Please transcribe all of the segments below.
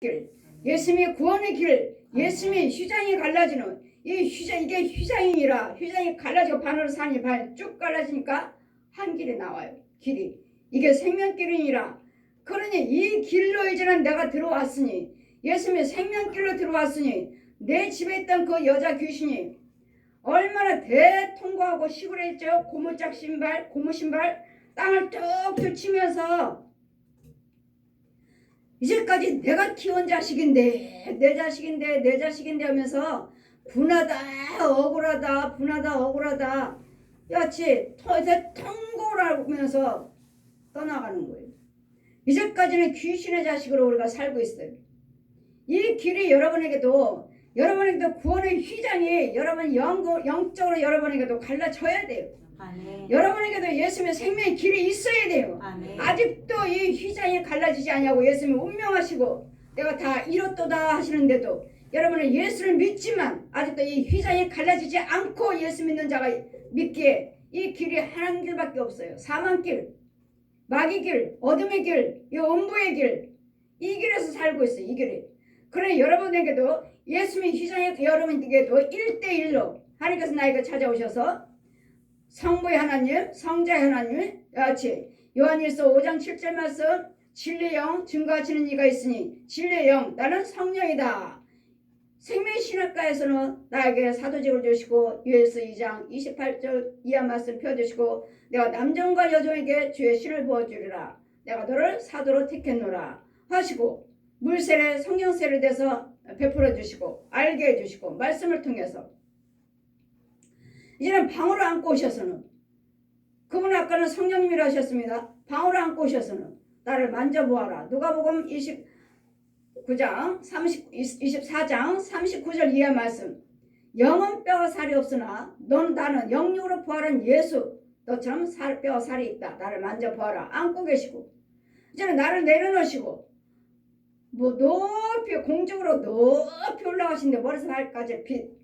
길, 예수님의 구원의 길, 예수님의 휘장이 갈라지는 이 휘장, 이게 휘장이라 휘장이 갈라지고 반으로 산이 쭉 갈라지니까 한 길이 나와요. 길이 이게 생명길이니라. 그러니 이 길로 이제는 내가 들어왔으니 예수님의 생명길로 들어왔으니 내 집에 있던 그 여자 귀신이 얼마나 대통과하고 시골했죠. 고무짝 신발, 고무 신발 땅을 툭툭 치면서 이제까지 내가 키운 자식인데 내 자식인데 하면서 분하다 억울하다 여치 통고를 하면서 떠나가는 거예요. 이제까지는 귀신의 자식으로 우리가 살고 있어요. 이 길이 여러분에게도 구원의 휘장이 여러분 영적으로 여러분에게도 갈라져야 돼요. 아멘. 여러분에게도 예수님의 생명의 길이 있어야 돼요. 아멘. 아직도 이 휘장이 갈라지지 않냐고 예수님이 운명하시고 내가 다 이뤘도다 하시는데도 여러분은 예수를 믿지만 아직도 이 휘장이 갈라지지 않고 예수 믿는 자가 믿기에 이 길이 한 길밖에 없어요. 사망길, 마귀 길, 어둠의 길, 이 음부의 길, 이 길에서 살고 있어요. 이 길이. 그래 여러분에게도 예수님의 휘장이 여러분에게도 1대1로 하나님께서 나에게 찾아오셔서 성부의 하나님, 성자의 하나님 같이 요한일서 5장 7절 말씀 진리의 영 증거하시는 이가 있으니 진리의 영 나는 성령이다. 생명신학과에서는 나에게 사도직을 주시고 요엘서 2장 28절 이하 말씀 펴주시고 내가 남종과 여종에게 주의 신을 부어주리라. 내가 너를 사도로 택했노라 하시고 물세례 성령세례에 대해서 베풀어 주시고 알게 해주시고 말씀을 통해서 이제는 방으로 안고 오셔서는 그분은 아까는 성령님이라 하셨습니다. 방으로 안고 오셔서는 나를 만져보아라. 누가복음 24장 39절 이하 말씀 영은 뼈와 살이 없으나 나는 영육으로 부활한 예수 너처럼 뼈와 살이 있다. 나를 만져보아라. 안고 계시고 이제는 나를 내려놓으시고 뭐 높이 공중으로 높이 올라가신데 머리에서 발까지 빛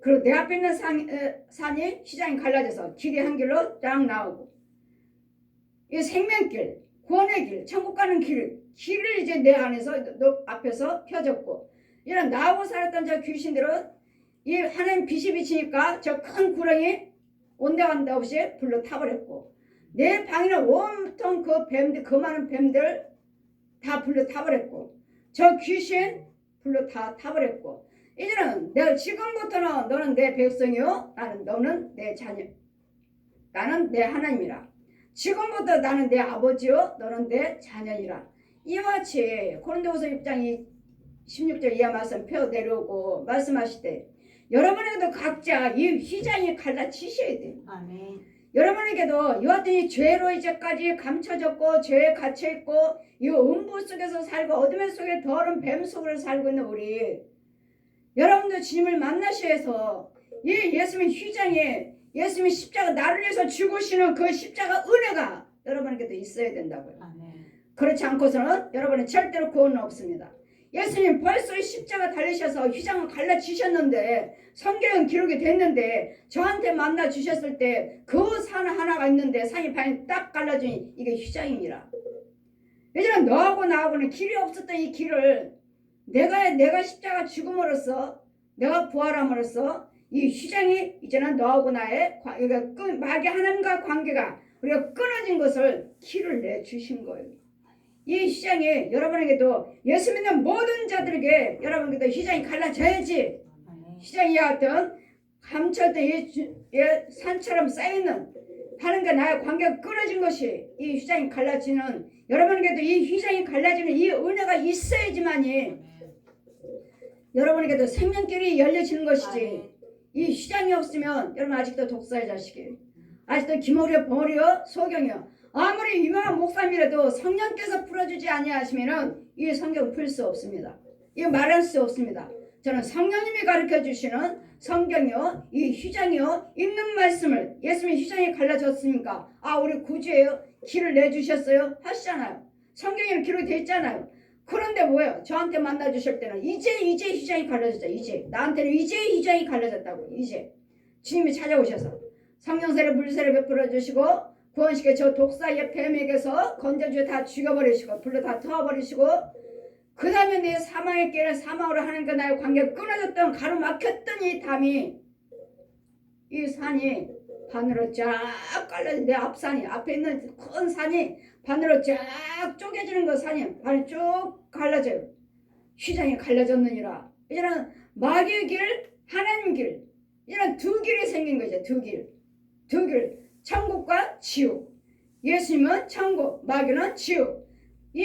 그리고 내 앞에 있는 산이 휘장이 갈라져서 길이 한 길로 딱 나오고 이 생명길, 구원의 길, 천국 가는 길을 이제 내 안에서 앞에서 펴졌고 이런 나하고 살았던 저 귀신들은 이 하나님 빛이 비치니까 저 큰 구렁이 온데간데 없이 불러 타버렸고 내 방에는 온통 그 뱀들, 그 많은 뱀들 다 불러 타버렸고 저 귀신 불러 다 타버렸고 이제는 내가 지금부터는 너는 내 백성이요 너는 내 자녀 나는 내 하나님이라 지금부터 나는 내 아버지요 너는 내 자녀이라 이와 같이 고린도후서 6장 16절 이하 말씀 펴 내려오고 말씀하실 때 여러분에게도 각자 이 휘장이 갈라치셔야 돼요. 아멘. 여러분에게도 이와 같은 죄로 이제까지 감춰졌고 죄에 갇혀있고 이 음부 속에서 살고 어둠의 속에 더러운 뱀 속으로 살고 있는 우리 여러분도 주님을 만나셔야 해서 이 예수님의 휘장에 예수님의 십자가 나를 위해서 죽으시는 그 십자가 은혜가 여러분에게도 있어야 된다고요. 아멘. 그렇지 않고서는 여러분은 절대로 구원은 없습니다. 예수님 벌써 십자가 달리셔서 휘장을 갈라주셨는데 성경은 기록이 됐는데 저한테 만나 주셨을 때 그 산 하나가 있는데 산이 반이 딱 갈라주니 이게 휘장이니라. 이제는 너하고 나하고는 길이 없었던 이 길을 내가 십자가 죽음으로써 내가 부활함으로써 이 휘장이 이제는 너하고 나의 마귀 하나님과 관계가 우리가 끊어진 것을 길을 내주신 거예요. 이 휘장이 여러분에게도 예수 믿는 모든 자들에게 여러분에게도 휘장이 갈라져야지. 휘장이 같은 감춰던 산처럼 쌓이는 하나님과 나의 관계가 끊어진 것이 이 휘장이 갈라지는 여러분에게도 이 휘장이 갈라지는 이 은혜가 있어야지만이 여러분에게도 생명길이 열려지는 것이지. 이 휘장이 없으면 여러분 아직도 독사의 자식이에요. 아직도 기머리요 벙어리요 소경이요. 아무리 유명한 목사님이라도 성령께서 풀어주지 아니하시면은 이 성경 풀 수 없습니다. 이거 말할 수 없습니다. 저는 성령님이 가르쳐 주시는 성경이요 이 휘장이요 있는 말씀을 예수님의 휘장이 갈라졌으니까 우리 구주예요 길을 내주셨어요 하시잖아요. 성경에는 기록이 돼 있잖아요. 그런데 뭐예요? 저한테 만나 주실 때는 이제 휘장이 갈라졌죠. 이제 나한테는 이제 휘장이 갈라졌다고. 이제 주님이 찾아오셔서 성령세례 물세례 베풀어 주시고 구원시켜 저 독사의 뱀에게서 건져주어 다 죽여버리시고 불로 다 터버리시고 그 다음에 내 사망의 길을 사망으로 하는 그 나의 관계가 끊어졌던 가로막혔던 이 담이 이 산이 반으로 쫙 갈라져. 내 앞산이 앞에 있는 큰 산이 반으로 쫙 쪼개지는 그 산이 반이 쭉 갈라져요. 휘장이 갈라졌느니라. 이제는 마귀의 길, 하나님 길, 이런 두 길이 생긴 거죠. 두 길. 천국과 지옥. 예수님은 천국, 마귀는 지옥. 이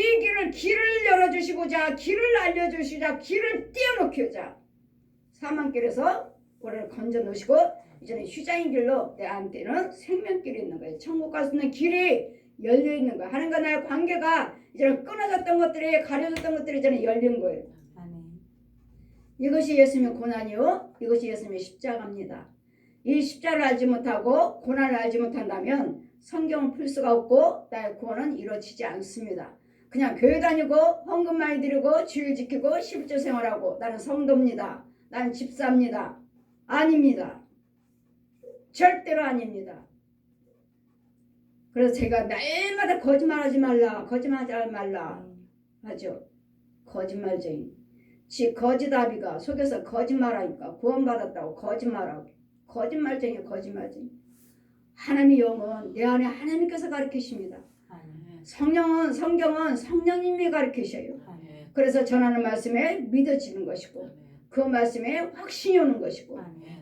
길을 열어주시고자, 길을 알려주시자, 길을 띄워놓고자 사망길에서 우리를 건져 놓으시고 이제는 휘장의 길로 내한테는 생명길이 있는 거예요. 천국 갈 수 있는 길이 열려 있는 거예요. 하나님과 나의 관계가 이제는 끊어졌던 것들이, 가려졌던 것들이 이제는 열린 거예요. 이것이 예수님의 고난이요, 이것이 예수님의 십자가입니다. 이 십자가를 알지 못하고 고난을 알지 못한다면 성경을 풀 수가 없고 나의 구원은 이루어지지 않습니다. 그냥 교회 다니고 헌금 많이 드리고 주일 지키고 11조 생활하고 나는 성도입니다, 나는 집사입니다. 아닙니다. 절대로 아닙니다. 그래서 제가 매일마다 거짓말하지 말라 하죠. 거짓말쟁이. 지 거짓아비가 속여서 거짓말하니까 구원받았다고 거짓말하고. 거짓말쟁이. 하나님의 영은 내 안에 하나님께서 가르치십니다. 성경은 성령님이 가르치셔요. 그래서 전하는 말씀에 믿어지는 것이고 그 말씀에 확신이 오는 것이고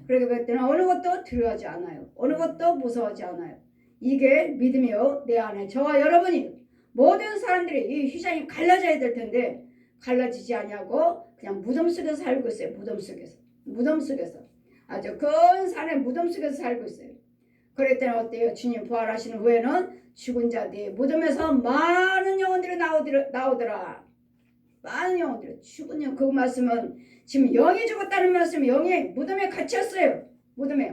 그러기 때문에 어느 것도 두려워하지 않아요. 어느 것도 무서워하지 않아요. 이게 믿음이요. 내 안에 저와 여러분이 모든 사람들이 이 휘장이 갈라져야 될 텐데 갈라지지 않냐고 그냥 무덤 속에서 살고 있어요. 무덤 속에서 아주 큰 산의 무덤 속에서 살고 있어요. 그럴 때는 어때요? 주님 부활하신 후에는 죽은 자들이 무덤에서 많은 영혼들이 나오더라. 많은 영혼들이 죽은 영. 그 말씀은 지금 영이 죽었다는 말씀은 영이 무덤에 갇혔어요. 무덤에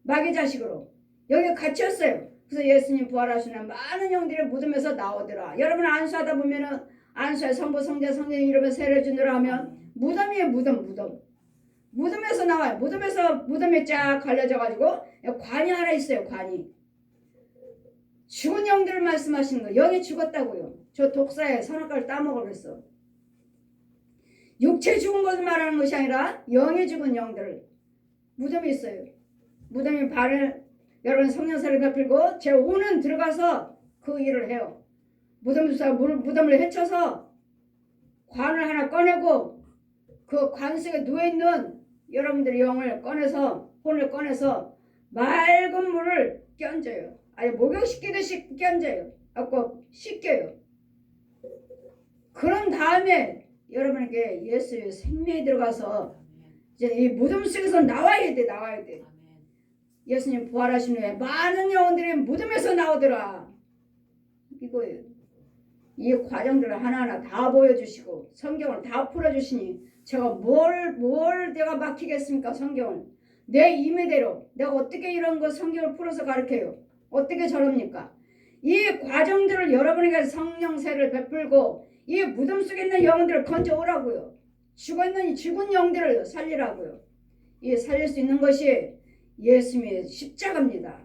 마귀 자식으로 여기 갇혔어요. 그래서 예수님 부활하신 후 많은 영들이 무덤에서 나오더라. 여러분 안수하다 보면은 안수에 성부 성자 성령 이름을 세례 주느라 하면 무덤이에요. 무덤에서 나와요. 무덤에 쫙 갈려져 가지고 관이 하나 있어요. 관이. 죽은 영들을 말씀하시는 거예요. 영이 죽었다고요. 저 독사에 선악과를 따먹어 그랬어. 육체 죽은 것을 말하는 것이 아니라 영이 죽은 영들 무덤이 있어요. 무덤이 발을 여러분 성령사를 베풀고 제 혼은 들어가서 그 일을 해요. 무덤을 헤쳐서 관을 하나 꺼내고 그 관 속에 누워있는 여러분들의 영을 꺼내서 혼을 꺼내서 맑은 물을 끼얹어요. 아니 목욕시키듯이 끼얹어요. 갖고 씻겨요. 그런 다음에 여러분에게 예수의 생명이 들어가서 이제 이 무덤 속에서 나와야 돼. 예수님 부활하신 후에 많은 영혼들이 무덤에서 나오더라. 이거예요. 이 과정들을 하나하나 다 보여주시고 성경을 다 풀어주시니 제가 뭘 내가 막히겠습니까? 성경을 내 임의대로 내가 어떻게 이런 거 성경을 풀어서 가르쳐요? 어떻게 저럽니까? 이 과정들을 여러분에게 성령세를 베풀고 이 무덤 속에 있는 영혼들을 건져오라고요. 죽은 영들을 살리라고요. 이 살릴 수 있는 것이 예수님의 십자가입니다.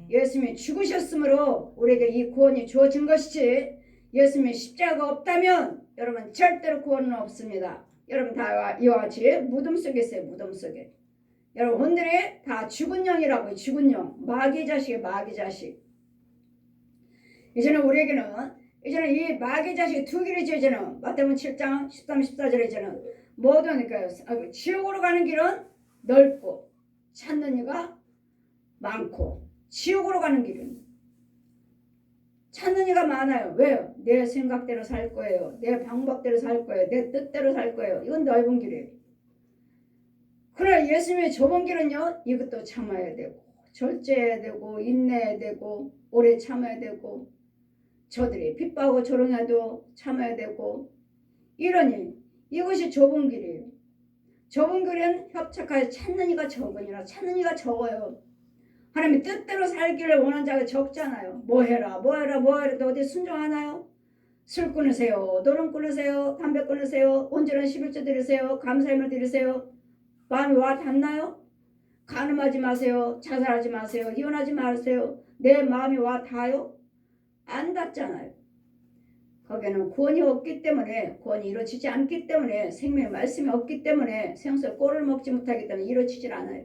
예수님이 죽으셨으므로 우리에게 이 구원이 주어진 것이지 예수님의 십자가가 없다면 여러분 절대로 구원은 없습니다. 여러분 다 이와 같이 무덤 속에 있어요. 무덤 속에. 여러분 혼들이 다 죽은 영이라고요. 죽은 영. 마귀 자식. 이제는 우리에게는 이 마귀 자식이 두 길이죠. 이제는 마태복음 7장 13, 14절에 이제는 모든 그러니까 지옥으로 가는 길은 넓고 찾는 이가 많고 지옥으로 가는 길은 찾는 이가 많아요. 왜요? 내 생각대로 살 거예요. 내 방법대로 살 거예요. 내 뜻대로 살 거예요. 이건 넓은 길이에요. 그러나 예수님의 좁은 길은요. 이것도 참아야 되고 절제해야 되고 인내해야 되고 오래 참아야 되고 저들이 핍박하고 조롱해도 참아야 되고 이러니 이것이 좁은 길이에요. 좁은 길은 협착하여 찾는 이가 적으니라. 찾는 이가 적어요. 하나님의 뜻대로 살기를 원하는 자가 적잖아요. 뭐 해라 해도 어디 순종하나요? 술 끊으세요. 노름 끊으세요. 담배 끊으세요. 온전한 11조 드리세요. 감사함을 드리세요. 마음이 와 닿나요? 간음하지 마세요. 자살하지 마세요. 이혼하지 마세요. 내 마음이 와 닿아요? 안 닿잖아요. 거기에는 구원이 없기 때문에, 구원이 이루어지지 않기 때문에, 생명의 말씀이 없기 때문에, 생수의 꼴을 먹지 못하기 때문에 이루어지질 않아요.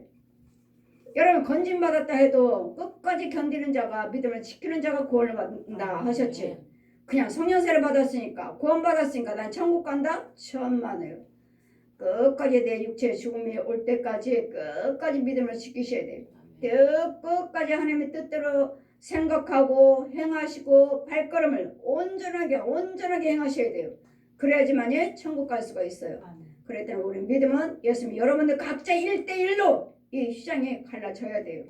여러분 건진받았다 해도 끝까지 견디는 자가, 믿음을 지키는 자가 구원을 받는다 하셨지. 그냥 성령세를 받았으니까, 구원 받았으니까 난 천국 간다? 천만에요. 끝까지 내 육체의 죽음이 올 때까지 끝까지 믿음을 지키셔야 돼요. 끝까지 하나님의 뜻대로 생각하고 행하시고 발걸음을 온전하게 행하셔야 돼요. 그래야지만이 천국 갈 수가 있어요. 그랬더니 우리 믿음은 예수님 여러분들 각자 1대1로 이 휘장에 갈라져야 돼요.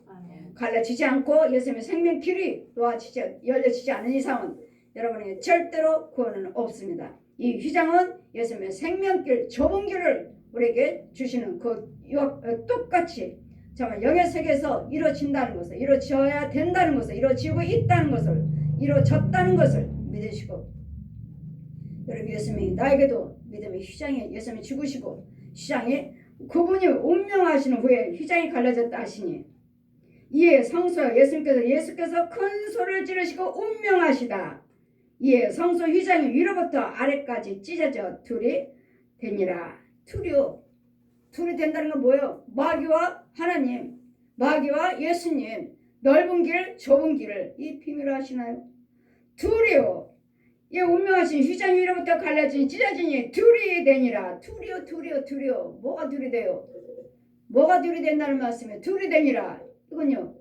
갈라지지 않고 예수님의 생명 길이 열려지지 않은 이상은 여러분에게 절대로 구원은 없습니다. 이 휘장은 예수님의 생명길, 좁은 길을 우리에게 주시는 똑같이 정말 영의 세계에서 이루어진다는 것을, 이루어져야 된다는 것을, 이루어지고 있다는 것을, 이루어졌다는 것을 믿으시고, 여러분 예수님이 나에게도 믿음의 휘장에 예수님이 죽으시고 휘장에 그분이 운명하시는 후에 휘장이 갈라졌다 하시니, 이에 성소 예수께서 큰 소리를 지르시고 운명하시다. 이에 성소 휘장이 위로부터 아래까지 찢어져 둘이 되니라. 둘이 된다는 건 뭐예요? 마귀와 하나님, 마귀와 예수님, 넓은 길, 좁은 길을 이 비밀을 아시나요? 둘이요. 이 운명하신 휘장 위로부터 갈라지니 찢어지니 둘이 되니라. 둘이요. 뭐가 둘이 돼요? 뭐가 둘이 된다는 말씀이에요? 둘이 되니라. 이건요,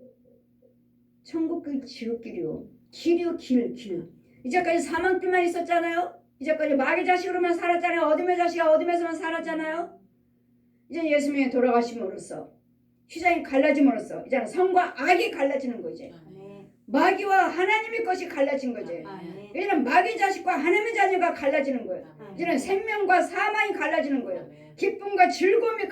천국길, 지옥길이요. 길이요, 길. 이제까지 사망길만 있었잖아요. 이제까지 마귀 자식으로만 살았잖아요. 어둠의 자식이 어둠에서만 살았잖아요. 이제 예수님이 돌아가심으로써 휘장이 갈라짐으로써 이제는 성과 악이 갈라지는 거지. 마귀와 하나님의 것이 갈라진 거지. 이제는 마귀 자식과 하나님의 자녀가 갈라지는 거예요. 이제는 생명과 사망이 갈라지는 거예요. 기쁨과 즐거움이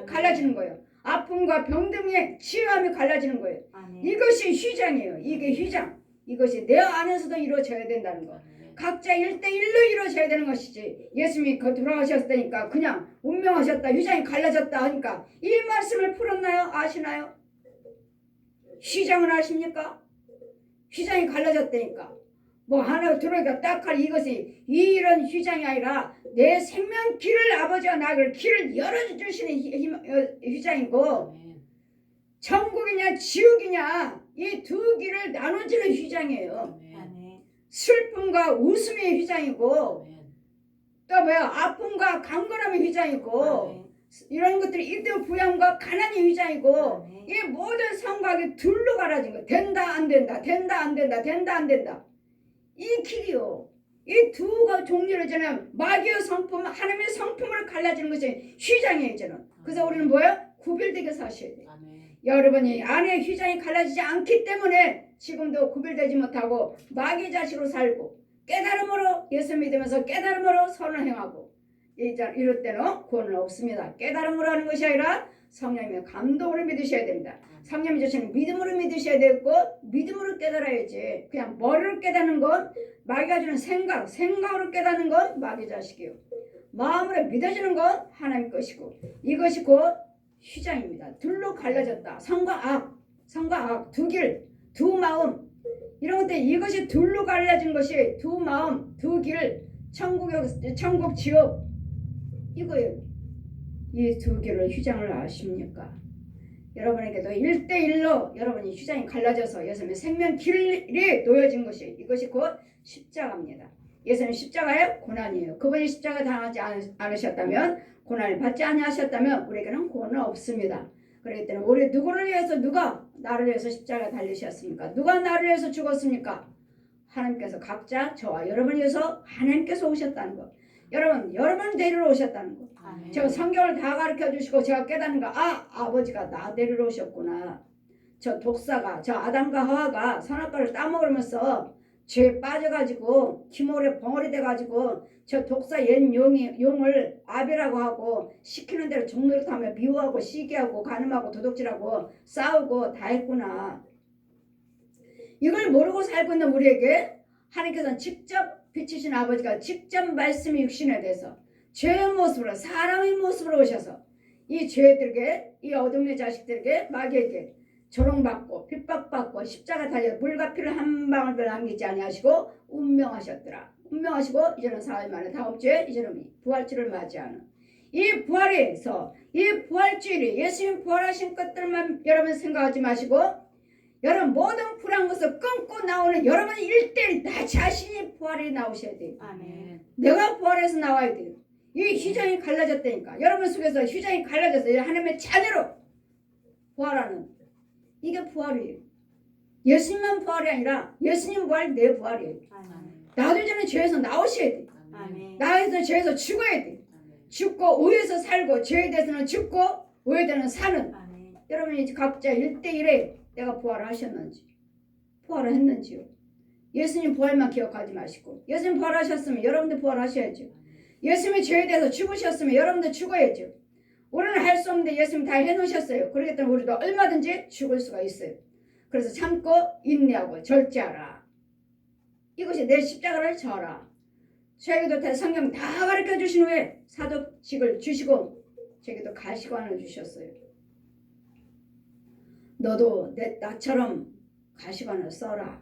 갈라지는 거예요. 아픔과 병듦의 치유함이 갈라지는 거예요. 이것이 휘장이에요. 이게 휘장. 이것이 내 안에서도 이루어져야 된다는 거. 각자 1대1로 이루어져야 되는 것이지. 예수님이 돌아가셨다니까 그냥 운명하셨다, 휘장이 갈라졌다 하니까 이 말씀을 풀었나요? 아시나요? 휘장을 아십니까? 휘장이 갈라졌다니까. 뭐 하나 들어오니까 딱할 이것이 이런 휘장이 아니라 내 생명 길을 아버지와 나를 길을 열어주시는 휘장이고, 천국이냐 지옥이냐 이 두 길을 나눠주는 휘장이에요. 슬픔과 웃음의 휘장이고, 또 뭐야, 아픔과 강건함의 휘장이고, 이런 것들이 이들 부양과 가난의 휘장이고, 이 모든 성곽이 둘로 갈라진 거. 된다 안 된다, 된다 안 된다, 된다 안 된다. 이 길이요. 이 두 종류를 저는 마귀의 성품, 하나님의 성품으로 갈라지는 것이 휘장이에요. 저는. 그래서 우리는 뭐예요? 구별되게 사셔야 돼요. 여러분이 안에 휘장이 갈라지지 않기 때문에 지금도 구별되지 못하고 마귀 자식으로 살고, 깨달음으로 예수 믿으면서 깨달음으로 선을 행하고 이럴 때는 구원은 없습니다. 깨달음으로 하는 것이 아니라 성령님의 감동으로 믿으셔야 됩니다. 성령님이 주시는 믿음으로 믿으셔야 되고, 믿음으로 깨달아야지. 그냥 머리로 깨닫는 건 마귀가 주는 생각으로 깨닫는 건 마귀 자식이요. 마음으로 믿어지는 건 하나님 것이고, 이것이 곧 휘장입니다. 둘로 갈라졌다. 성과 악, 두 길, 두 마음, 이런 것들, 이것이 둘로 갈라진 것이 두 마음, 두 길, 천국, 지옥, 이거예요. 이 두 길을 휘장을 아십니까? 여러분에게도 1대1로 여러분이 휘장이 갈라져서 예수님의 생명 길이 놓여진 것이, 이것이 곧 십자가입니다. 예수님 십자가의 고난이에요. 그분이 십자가 당하지 않으셨다면, 고난을 받지 아니하셨다면 우리에게는 고난은 없습니다. 그렇기 때문에 우리 누구를 위해서, 누가 나를 위해서 십자가 달리셨습니까? 누가 나를 위해서 죽었습니까? 하나님께서 각자 저와 여러분을 위해서 하나님께서 오셨다는 것. 여러분 데리러 오셨다는 것. 제가 성경을 다 가르쳐 주시고 제가 깨닫는 거, 아버지가 나 데리러 오셨구나. 저 독사가, 저 아담과 하와가 선악과를 따먹으면서 죄에 빠져가지고 기모래 벙어리 돼가지고 저 독사 옛 용을 아벨하고 하고 시키는 대로 종노릇하며 미워하고 시기하고 간음하고 도둑질하고 싸우고 다 했구나. 이걸 모르고 살고 있는 우리에게 하나님께서는 직접 비치신 아버지가 직접 말씀이 육신에 대해서 죄의 모습으로, 사람의 모습으로 오셔서 이 죄들에게, 이 어둠의 자식들에게, 마귀에게 조롱받고 핍박받고 십자가 달려 물과 피를 한 방울도 남기지 아니하시고 운명하셨더라. 운명하시고 이제는 사흘 만에 다음 주에 이제는 부활주를 맞이하는 이 부활에서 이 부활주일이 예수님 부활하신 것들만 여러분 생각하지 마시고 여러분 모든 불안 것을 끊고 나오는 여러분의 일대일 나 자신이 부활이 나오셔야 돼요. 아멘. 내가 부활해서 나와야 돼요. 이 휘장이 갈라졌다니까. 여러분 속에서 휘장이 갈라져서 하나님의 자녀로 부활하는 이게 부활이에요. 예수님만 부활이 아니라 예수님 부활 내 부활이에요. 아멘. 나도 이제는 죄에서 나오셔야 돼요. 아멘. 나에서 죄에서 죽어야 돼요. 죽고 의에서 살고 죄에 대해서는 죽고 의에 대해서는 사는 아멘. 여러분이 각자 1대1에 내가 부활을 하셨는지 부활을 했는지요. 예수님 부활만 기억하지 마시고 예수님 부활하셨으면 여러분도 부활하셔야죠. 예수님이 죄에 대해서 죽으셨으면 여러분도 죽어야죠. 우리는 할 수 없는데 예수님 다 해놓으셨어요. 그렇기 때문에 우리도 얼마든지 죽을 수가 있어요. 그래서 참고 인내하고 절제하라. 이것이 내 십자가를 져라. 저에게도 성경 다 가르쳐 주신 후에 사도직을 주시고 저에게도 가시관을 주셨어요. 너도 나처럼 가시관을 써라.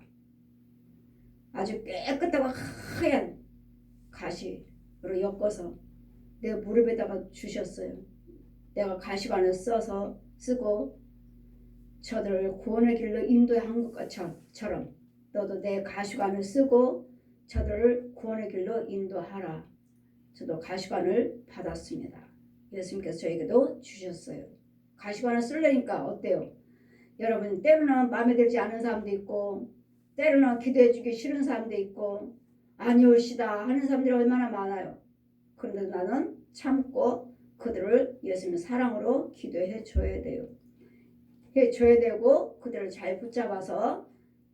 아주 깨끗하고 하얀 가시로 엮어서 내 무릎에다가 주셨어요. 내가 가시관을 써서 쓰고 저들을 구원의 길로 인도한 것처럼 너도 내 가시관을 쓰고 저들을 구원의 길로 인도하라. 저도 가시관을 받았습니다. 예수님께서 저에게도 주셨어요. 가시관을 쓰려니까 어때요? 여러분 때로는 마음에 들지 않은 사람도 있고 때로는 기도해 주기 싫은 사람도 있고 아니올시다 하는 사람들이 얼마나 많아요. 그런데 나는 참고 그들을 예수님의 사랑으로 기도해 줘야 돼요. 해줘야 되고 그들을 잘 붙잡아서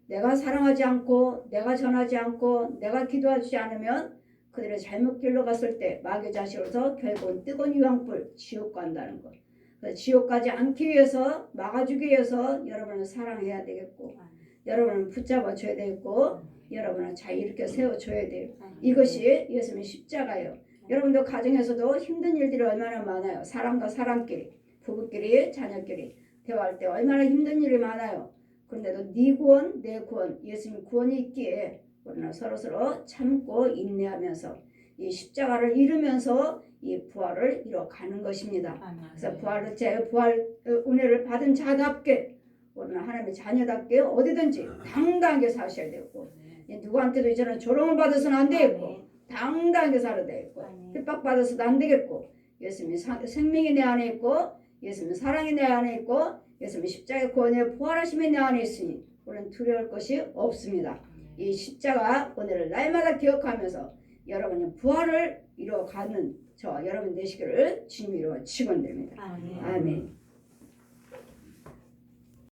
내가 사랑하지 않고 내가 전하지 않고 내가 기도하지 않으면 그들의 잘못 길로 갔을 때 마귀의 자식으로서 결국은 뜨거운 유황불 지옥 간다는 것. 그래서 지옥 가지 않기 위해서 막아주기 위해서 여러분을 사랑해야 되겠고 여러분을 붙잡아 줘야 되겠고 여러분을 잘 일으켜 세워줘야 돼요. 이것이 예수님의 십자가예요. 여러분도 가정에서도 힘든 일들이 얼마나 많아요. 사람과 사람끼리 부부끼리 자녀끼리 대화할 때 얼마나 힘든 일이 많아요. 그런데도 네 구원 내 구원 예수님 구원이 있기에 우리는 서로서로 참고 인내하면서 이 십자가를 이루면서 이 부활을 이뤄가는 것입니다. 그래서 부활 은혜를 받은 자답게 우리는 하나님의 자녀답게 어디든지 당당하게 사셔야 되고 누구한테도 이제는 조롱을 받아서는 안 되겠고 당당하게 살아야 되겠고 핍박받아서도 안 되겠고 예수님의 생명이 내 안에 있고 예수님의 사랑이 내 안에 있고 예수님의 십자가의 구원의 부활하심이 내 안에 있으니 우리는 두려울 것이 없습니다. 이 십자가 오늘을 날마다 기억하면서 여러분의 부활을 이루어가는 저 여러분 되시기를 주님으로 축원드립니다. 아멘.